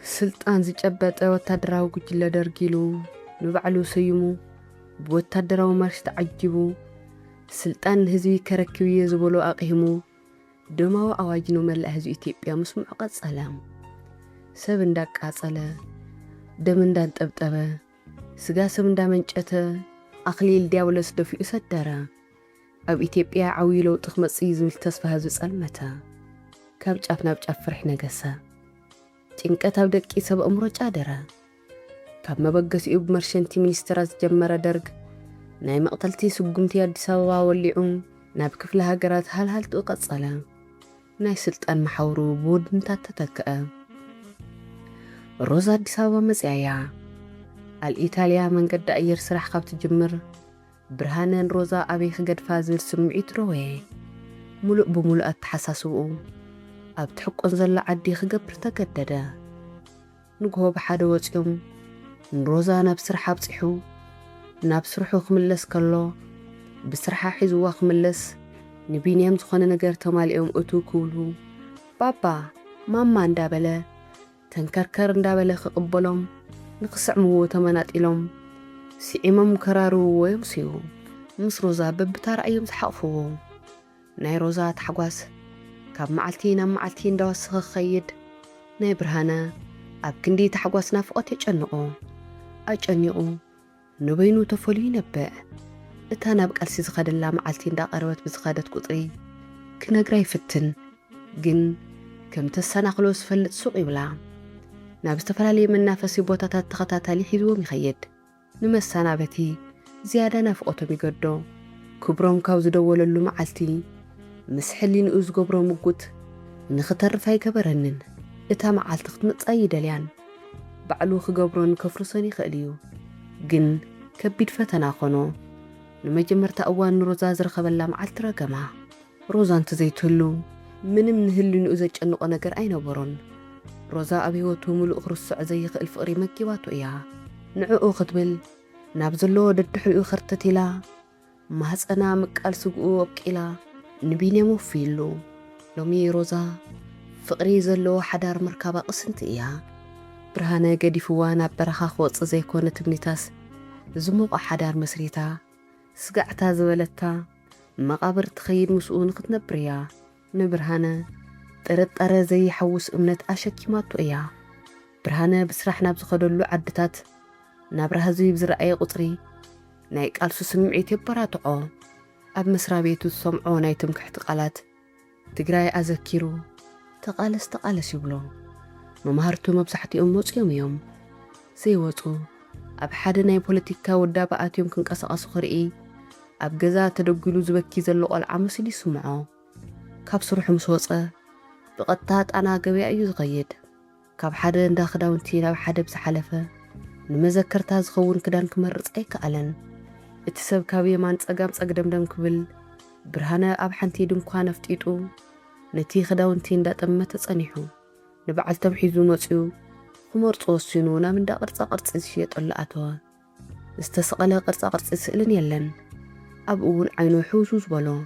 سلطان زيجبت وتدراو قجل درجيلو نبعلو سيمو بوتدراو مرش تعجبو سلطان هزوي كركوية زبولو أقيمو دماو أواجنو ملأ هزو إثيوبيا مسمع قد سلام سبن داك عسلا دمن دان تبتبا سقا سبن دا منجأتا أخليل دياولس دفي أسدرا أب إثيوبيا عويلو تخمس إيزو التصفى هزو سألمتا كاب جافنا بجاف فرحنا قسا تنكتاب دك إساب أمرو جادرا كاب مبقس إيوب مرشنتي منستراز جمرا درق ناي مقتلتي سقمتي أدي سابا والليعون ناب كفلها قرات هل توقت صلا ناي سلطان محاورو بود نتا تتكأ روزا أدي سابا مزعيا الإيطاليا من قد أير سرح قابت جمر برهانان روزا أبيخ قد فازل سمعيت روي ملؤ بملؤات حساسوه أبتحق أنزل عدي خقبر تقددا نقهو بحاد وجيوم نروزا نابسرحا بصحو نابسرحو خملس كالو بسرحا حيزوا خملس نبينيام تخوانا نقر تماليهم أتو كولو بابا ماما اندابلا تنكركر اندابلا خقبلهم نقسع مو تمانات إلهم سيئمام كرارو ويمسيو مس روزا ببتار أيوم سحقفو ناي روزا تحقواس كاب معلتين معلتين دوسخ خيد ناي برهانا أب كندي تحقواس نافقات أجنقو نبينو تفولي نبأ إتانا بقالسي زخادلا معلتين دا قروت بزخادت قطري كنا قراي فتن جن كم تسانا خلوص فلت سوق يبلا نابستفلالي من نافسي بوتاتات تخطاتالي حيزو ميخيد نمسانا بتي زيادة نافقاتو ميقدو كبروم كاوز دوللو معلتي مسحلين أوز قبرو مقود نختر فاي كبرنن إتا معالت خطمت أي دليان بعلو خقبرون كفرساني خاليو جن كبيد فتنا خونو لما جمرت أوان روزا زرخبلا معالت رقما روزا انتزيتهلو من هلو نؤزج أنو قنقر أين برون روزا أبيوتو ملو أخرس عزي خلف فقري مكيواتو إياها نعو خطبل نابزلو ددحو خرتتلا ما هسأنا مكال سقو أبكيلا نبيني موفيلو لومي روزا فقري زلو حدار مركبة قسنت إياها برهانا قديفوانا برخا خوص زي كونة بنيتاس زموق حدار مسريتا سقعتا زولتا مقابر تخيل مسؤون قتنبريا نبرهانا ترد زي حوس أمنت أشكيماتو إياها برهانا بسرحنا بزخدلو عدتات نابرها زي بزرعي قطري نايك ألسو سمعيتي براتعو أب مسرا بيتو سمعو نايتم كحتقالات تقراي أذكيرو تقالس يبلو ممهرتو مبسحتي أموت يوم زيوتو أب حد ناي بوليتيكا ودابات يمكن قصقص خرئي أب جزا تدقلو زبكي زلو العمسي لي سمعو كاب صروح مسوصة بقطات أنا قوي أيو زغيد كاب حد نداخداونتي ناب حد بزحلفة نمذكرتا زخون كدان كمرص أي كألن اتساب كابي مان صقام دم كبل برهانا أب حنتي دنكوان افتيتو نتي خداونتي ندا تمت تصنيحو نبعل تمحيزو مصيو خمرت وسينو من دا قرص شيط لاتوا استسقله قرص سئلن يلن أب أول عينو حوسوس بلو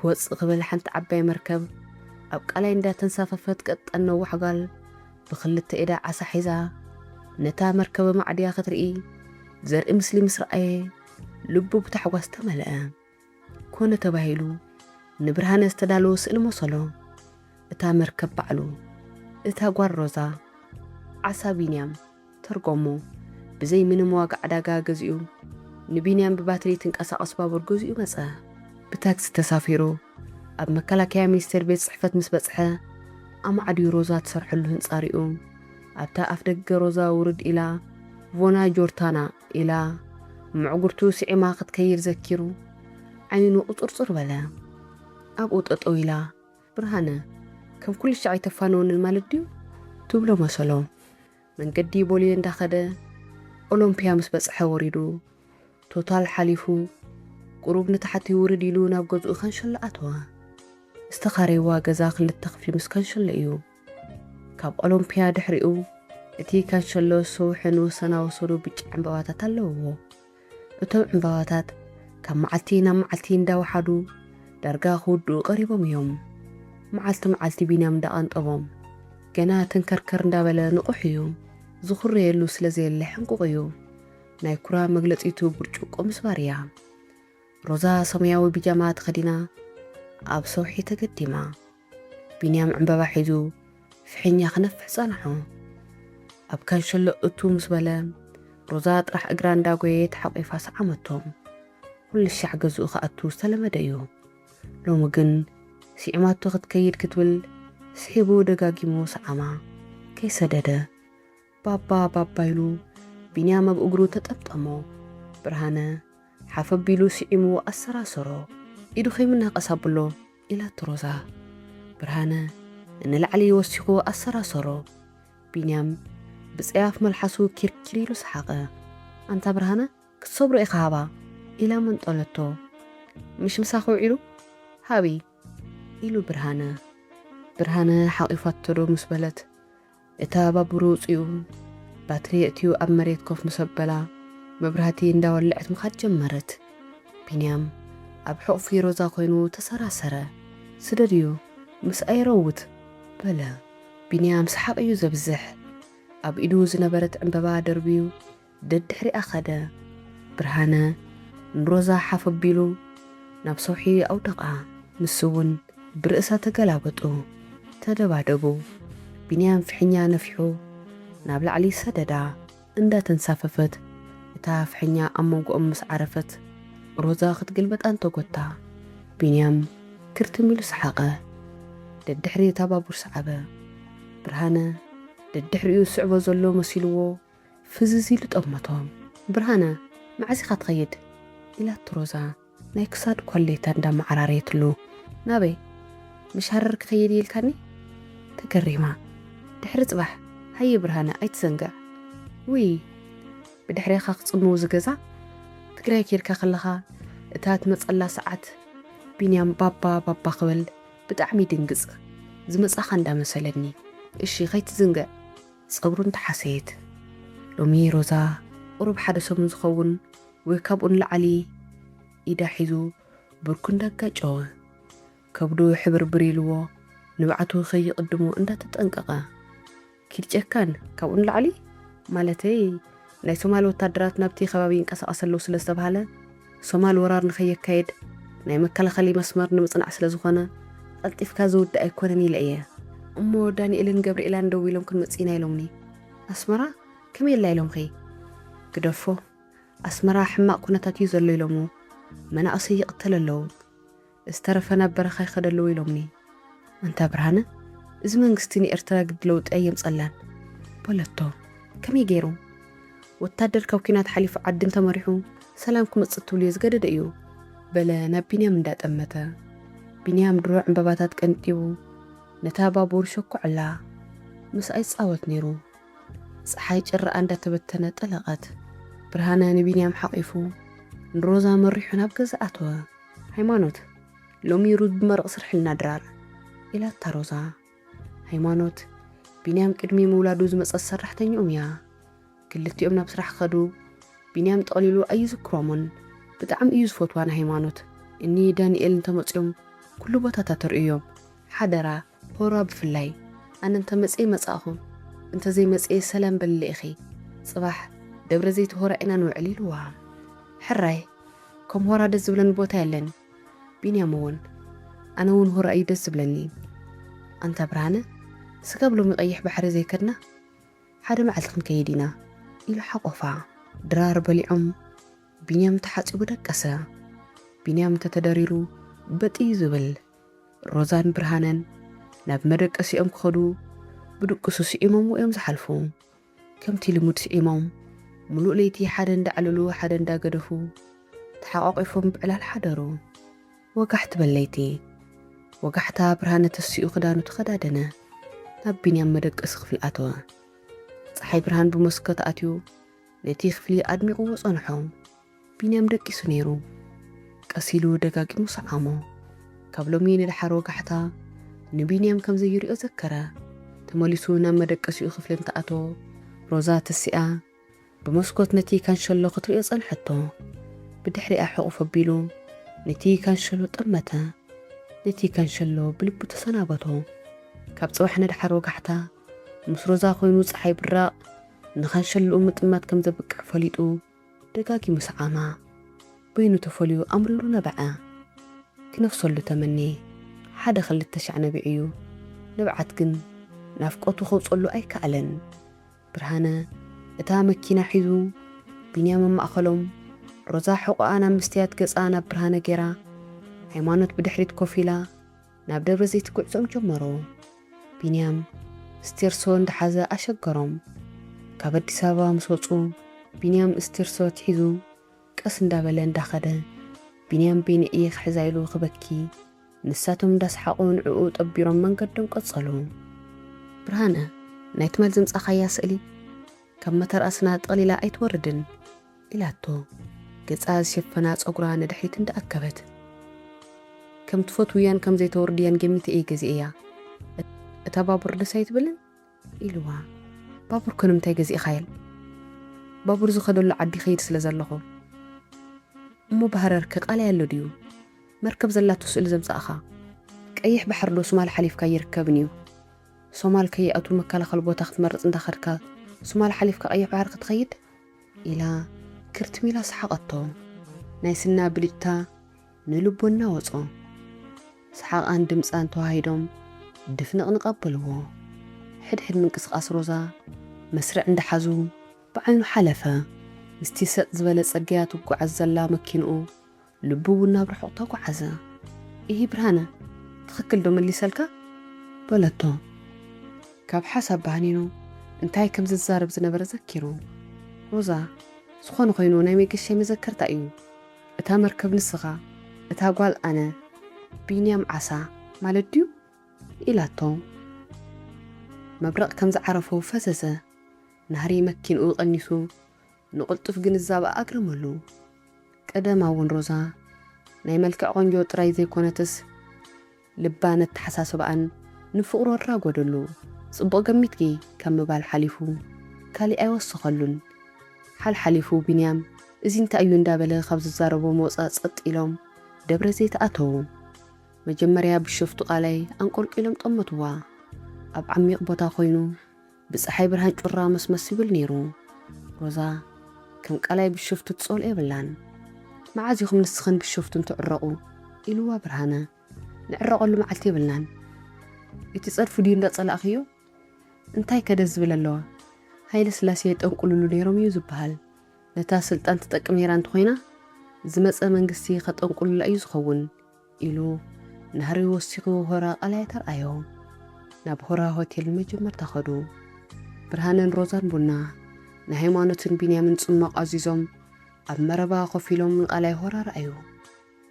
كوص قبل حنت عباي مركب أب قالاي ندا تنساففت قطنو وحقال بخلت إيدا عسا حيزا نتا مركب معديا خطرئي زرق مسلي مسرأي لبو بتحواس تملأ كون تباهيلو نبرهان استدالو سئل مصلو اتا مركب بعلو اتا قوار روزا عسا بينيام ترقومو بزي من مواقع داقا قزيو نبينيام بباتري تنقاسا أصبابور قزيو مسا بتاكس تسافيرو أب مكالاكيا ميستر بيت صحفة مسبصحة أما عديو روزا تسرحلو هنصاريو أبتا أفدق روزا ورد إلى فونا جورتانا إلى معقرتو سعي قد كير ذكرو عينو أطرطر بلا أب أطرطو إلى برهانا كم كل شعي تفانون المالديو تبلو مسلو من قدي بولين داخده أولمبيا مسبصحة وريدو توتال حليفو قروب نتحتي ورد إلو ناب قزو خنشل أتوا استخاريوا قزاق للتخفي مسكنشل إيو كاب أولمبيا دحريو اتي كان شلو سوحن وسنا وصلو بيج عمبواتات اللوو اتو عمبواتات كان معلتين دا وحدو دارقا خودو قريبهم يوم معلتي بينام دا أنطبهم ገና ተንከርከር እንዳበለ ንቑሕ እዩ ዝኹረየሉ ስለ ዘየለ ሕንቁቕ እዩ ናይ ኩራ መግለፂቱ ብርጭቆ ምስባር እያ ሮዛ ሰማያዊ ቢጃማ ተኸዲና ኣብ ሰውሒ ተገዲማ ቢንያም ዕምበባ ሒዙ ፍሕኛ ክነፍሕ ጸንሖ ኣብ ካንሸሎ እቱ ምስ በለ ሮዛ ጥራሕ እግራ እንዳጎየት ሓቂፋ ሰዓመቶም ኩልሻዕ ገዝኡ ከኣቱ ዝተለመደ እዩ ሎሚ ግን ሲዕማቶ ክትከይድ ክትብል ስሒቡ ደጋጊሙ ሰዓማ ከይሰደደ ባባ ባባ ኢሉ ቢንያም ኣብ እግሩ ተጠምጠሞ ብርሃነ ሓፈቢሉ ሲዒሙ ኣሰራሰሮ ኢዱ ከይምናቀሳብሎ ኢላት ሮዛ ብርሃነ እንላዕሊ ወሲኹ ኣሰራሰሮ ቢንያም ብፀያፍ መልሓሱ ኪርኪር ኢሉ ሰሓቐ ኣንታ ብርሃነ ክትሰብሮ ኢኻ ሃባ ኢላ መንጠለቶ ምሽ ምሳኺ ውዒሉ ሃቢ ኢሉ ብርሃነ ሓቂፋቶ ዶ ምስ በለት እታ ባቡሩ ውፅኡ ባትሪ እትዩ ኣብ መሬት ኮፍ ምሰበላ መብራህቲ እንዳወልዐት ምኻድ ጀመረት ቢንያም ኣብ ሕቑፊ ሮዛ ኮይኑ ተሰራሰረ ስደድዩ ምስ ኣይረውት በለ ቢንያም ሰሓቕ እዩ ዘብዝሕ ኣብ ኢዱ ዝነበረት ዕምበባ ደርቢዩ ደድሕሪኣ ኸደ ብርሃነ ንሮዛ ሓፈቢሉ ናብ ሰውሒ ኣውደቓ ንስውን ብርእሳ ተገላበጡ ተደባደቡ ቢንያም ፍሕኛ ነፊሑ ናብ ላዕሊ ሰደዳ እንዳተንሳፈፈት እታ ፍሕኛ ኣብ መንጎኦም ምስ ዓረፈት ሮዛ ክትግልበጣ እንተጐታ ቢንያም ክርትሚሉ ሰሓቐ ደድሕሪ እታ ባቡር ሰዓበ ብርሃነ ደድሕሪኡ ስዕቦ ዘሎ መሲልዎ ፍዝዝ ኢሉ ጠመቶም ብርሃነ መዓዚኻ ትኸይድ ኢላት ሮዛ ናይ ክሳድ ኰሌታ እንዳመዓራረየትሉ ናበይ ምሻረር ክኸይድ ኢልካኒ ተገሪማ ድሕሪ ጽባሕ ሃይ ብርሃነ ኣይትዘንግዕ ውይ ብድሕሪኻ ክጽምው ዝገዛ ትግራይ ኬድካ ኸለኻ እታ ትመጸላ ሰዓት ቢንያም ባባ ክብል ብጣዕሚ ድንግጽ ዝመጻኻ እንዳመሰለኒ እሺ ከይትዝንግዕ ጸጉሩ እንተሓሰየት ሎሚ ሮዛ ቁሩብ ሓደ ሰሙን ዝኸውን ወይ ካብኡ ንላዕሊ ኢዳ ሒዙ ብርኩ እንዳጋጨወ ከብዱ ሕብርብር ኢልዎ ንባዕቱ ኸይቕድሙ እንዳተጠንቀቐ ኪድ ጨካን ካብኡ ንላዕሊ ማለተይ ናይ ሶማል ወታደራት ናብቲ ከባቢ ይንቀሳቐሰለዉ ስለ ዝተባሃለ ሶማል ወራር ንኸየካየድ ናይ መከላኸሊ መስመር ንምጽናዕ ስለ ዝኾነ ቀልጢፍካ ዝውድእ ኣይኮነን ኢለ እየ እሞ ዳንኤልን ገብርኤላን ደው ኢሎም ክንመጺና ኢሎምኒ ኣስመራ ከመይ ኢላ ኢሎም ኸይ ግደፎ ኣስመራ ሕማቕ ኩነታት እዩ ዘሎ ኢሎሙ መናእሰይ ይቕተል ኣለዉ ዝተረፈ ናብ በረኻ ይኸደለዉ ኢሎምኒ ኣንታ ብርሃነ እዚ መንግስቲ ንኤርትራ ግዲ ለውጢ የምጸላን በለቶ ከመይ ገይሩ ወታደር ካብ ኩናት ሓሊፉ ዓዲ እንተመሪሑ ሰላም ክመጽእ ትብሉ ዝገደደ እዩ በለ ናብ ቢንያም እንዳጠመተ ቢንያም ድሮ ዕምበባታት ቀንጢቡ ነታ ባቡር ሸኩዕላ ምስ ኣይጻወት ነይሩ ፀሓይ ጭራኣ እንዳተበተነ ጠለቐት ብርሃነ ንቢንያም ሓቂፉ ንሮዛ መሪሑ ናብ ገዛ ኣተወ ሃይማኖት ሎሚ ሩዝ ብመረቕ ስርሕልና ድራር ኢላታ ሮዛ ሃይማኖት ቢንያም ቅድሚ ምውላዱ ዝመጸት ሰራሕተኛኦም እያ ክልቲኦም ናብ ስራሕ ኸዱ ቢንያም ጠቕሊሉ ኣይዝክሮምን ብጣዕሚ እዩ ዝፈትዋና ሃይማኖት እኒ ዳንኤል እንተመጺኦም ኩሉ ቦታታት ተርእዮም ሓደራ ሆራ ብፍላይ ኣነ እንተመጺእ መጻእኹም እንተዘይመጺእ ሰላም በልለ ኢኺ ጽባሕ ደብረ ዘይት ሆራ ኢና ንውዕል ኢልዋ ሕራይ ከም ሆራ ደስ ዝብለኒ ቦታ የለን ቢንያም እውን ኣነ እውን ሆራ እዩ ደስ ዝብለኒ ኣንታ ብርሃነ ስጋብ ሎሚ ቀይሕ ባሕሪ ዘይከድና ሓደ መዓልቲ ክንከይድ ኢና ኢሉ ሓቆፋ ድራር በሊዖም ቢንያም ተሓፂቡ ደቀሰ ቢንያም ተተደሪሩ በጢ ዝብል ሮዛን ብርሃነን ናብ መደቀሲኦም ክኸዱ ብድቅሱ ስዒሞም እዮም ዝሓልፉ ከምቲ ልሙድ ስዒሞም ሙሉእ ለይቲ ሓደ እንዳዓለሉ ሓደ እንዳገደፉ ተሓቋቂፎም ብዕላል ሓደሩ ወጋሕቲ በለይቲ ወጋሕታ ብርሃነ ተሲኡ ክዳኑ ተኸዳደነ ናብ ቢንያም መደቀሲ ክፍሊ ኣተወ ፀሓይ ብርሃን ብመስኮት ኣትዩ ነቲ ክፍሊ ኣድሚቑዎ ጸንሖ ቢንያም ደቂሱ ነይሩ ቀሲሉ ደጋጊሙ ሰዓሞ ካብ ሎሚ ንድሓር ወጋሕታ ንቢንያም ከም ዘይሪኦ ዘከረ ተመሊሱ ናብ መደቀሲኡ ክፍሊ እንተኣተወ ሮዛ ተሲኣ ብመስኮት ነቲ ካንሸሎ ክትሪኦ ጸንሐቶ ብድሕሪኣ ሕቑፍ ኣቢሉ ነቲ ካንሸሎ ጠመተ ነቲ ካንሸሎ ብልቡ ተሰናበቶ ካብ ጽባሕ ንድሓር ወጋሕታ ምስ ሮዛ ኮይኑ ፀሓይ ብራቕ ንኸንሸልኡ ምጥማት ከም ዘብቅዕ ፈሊጡ ደጋጊሙ ሰዓማ በይኑ ተፈልዩ ኣምርሉ ነበዐ ክነፍሰሉ ተመኒ ሓደ 2,000 ነቢዕ እዩ ንብዓት ግን ናፍቆቱ ኸውፀሉ ኣይከኣለን ብርሃነ እታ መኪና ሒዙ ቢንያም ማእኸሎም ሮዛ ሕቑኣ ናብ ምስትያት ገፃ ናብ ብርሃነ ጌራ ሃይማኖት ብድሕሪት ኮፍ ኢላ ናብ ደብረ ዘይት ጉዕዞም ጀመሮ ቢንያም ስቴርሶ እንዳሓዘ ኣሸገሮም ካብ ኣዲስ ኣበባ ምስ ወፁ ቢንያም ስቴርሶ ትሒዙ ቀስ እንዳበለ እንዳኸደ ቢንያም በይንእየ ክሕዛ ኢሉ ክበኪ ንሳቶም እንዳስሓቑ ንዕኡ ጠቢሮም መንገዶም ቀጸሉ ብርሃነ ናይ ትመል ዝምጻኻያ ስእሊ ካብ መተርኣስና ጠቕሊላ ኣይትወርድን ኢላቶ ገጻ ዝሸፈና ፀጉራ ንድሕሪት እንዳኣከበት ከም ትፈትውያን ከም ዘይተወርድያን ገሚት እየ ገዚእ እያ እታ ባቡር ደስ ኣይትብልን ኢልዋ ባቡር ከምንታይ ገዚእ ኻይል ባቡር ዝኸደሉ ዓዲ ኸይድ ስለ ዘለኹ እሞ ባህረር ከቃላይ ኣሎ ድዩ መርከብ ዘላቱ ስእሊ ዘምጻእኻ ቀይሕ ባሕር ዶ ሶማል ሓሊፍካ ይርከብን እዩ ሶማል ከይኣቱ መከላኸል ቦታ ክትመርጽ እንዳኸድካ ሶማል ሓሊፍካ ቀይሕ ባሕር ክትኸይድ ኢላ ክርትሚላ ሰሓቐቶ ናይ ስና ብልጭታ ንልቦና ወጾ ሰሓቓን ድምፃን ተዋሂዶም ድፍንቕ ንቐበልዎ ሕድሕድ ምንቅስቓስ ሮዛ መስርዕ እንዳሓዙ ብዓይኑ ሓለፈ ምስቲ ሰጥ ዝበለ ጽርግያ ትጓዓዝ ዘላ መኪንኡ ልቡ እውን ናብ ርሑቕ ተጓዓዘ ይህ ብርሃነ ትኽክል ዶ መሊሰልካ በለቶ ካብ ሓሳብ ባህኒኑ እንታይ ከም ዝዛረብ ዝነበረ ዘኪሩ ሮዛ ዝኾነ ኮይኑ ናይ መገሻይ መዘከርታ እዩ እታ መርከብ ንስኻ እታ ጓል ኣነ ቢንያም ዓሳ ማለት ድዩ ኢላቶ መብረቕ ከም ዝዓረፎ ፈሰሰ ናህሪ መኪንኡ ቀኒሱ ንቕልጡፍ ግንዛብ ኣግረመሉ ቀደማ እውን ሮዛ ናይ መልክዕ ቆንጆ ጥራይ ዘይኮነትስ ልባ ነተሓሳስባኣን ንፍቕሮ ኣራጐደሉ ጽቡቕ ገሚትኪ ከም ምባል ሓሊፉ ካሊእ ኣይወስኸሉን ሓልሓሊፉ ቢንያም እዚ እንታይ እዩ እንዳበለ ካብ ዝዛረቦ መውፃእ ጸጥ ኢሎም ደብረ ዘይት ኣተዉ መጀመርያ ብሽፍቱ ቃላይ አንቆልቂሎም ጠመትዋ ኣብ ዓሚቕ ቦታ ኮይኑ ብፀሓይ ብርሃን ጩራ መስመስ ይብል ነይሩ ሮዛ ከም ቃላይ ብሽፍቱ ትጸልኦ የብላን መዓዚኹም ንስኽን ብሽፍቱን ትዕረቑ ኢልዋ ብርሃነ ንዕረቐሉ መዓልቲ የብልናን እቲ ጸድፉ ድዩ እንዳጸላእኽዮ እንታይ ከደስ ዝብል ኣለዋ ሃይለ ስላሴ ጠንቁልሉ ነይሮም እዩ ዝበሃል ነታ ስልጣን ትጠቅም ነይራ እንተኾይና ዝመፀ መንግስቲ ከጠንቁልላ እዩ ዝኸውን ኢሉ ናህሪ ወሲኹ ሆራ ቃላይ ተርኣዮ ናብ ሆራ ሆቴል መጀመርታ ኸዱ ብርሃነን ሮዛን ቡና ንሃይማኖትን ቢንያምን ጽማቕ ኣዚዞም ኣብ መረባ ኮፍ ኢሎም ቃላይ ሆራ ረኣዩ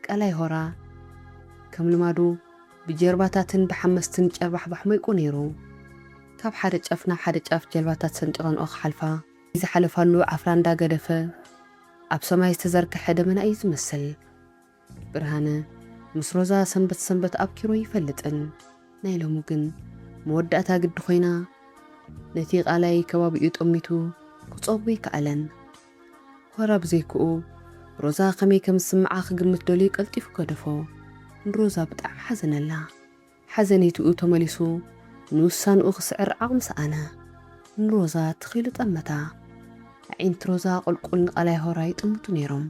ቃላይ ሆራ ከም ልማዱ ብጀርባታትን ብሓመስትን ጨርባሕባሕ መይቁ ነይሩ ካብ ሓደ ጫፍ ናብ ሓደ ጫፍ ጀልባታት ሰንጭቐንኦ ክሓልፋ ዝሓለፋሉ ዓፍራ እንዳገደፈ ኣብ ሰማይ ዝተዘርግሐ ደመና እዩ ዝመስል ብርሃነ ምስ ሮዛ ሰንበት ኣብኪሮ ይፈልጥን ናይ ሎሙ ግን መወዳእታ ግዲ ኮይና ነቲ ቃላይ ከባቢኡ ጠሚቱ ክጸቡ ይከኣለን ሆራ ብዘይክኡ ሮዛ ከመይ ከም ዝስምዓ ክግምት ደልዩ ቀልጢፉ ገደፎ ንሮዛ ብጣዕሚ ሓዘነላ ሓዘነይትኡ ተመሊሱ ንውሳንኡ ክስዕር ዓቕሚ ሰኣነ ንሮዛ ትኺሉ ጠመታ ዓይንቲ ሮዛ ቁልቁል ንቃላይ ሆራ ይጥምቱ ነይሮም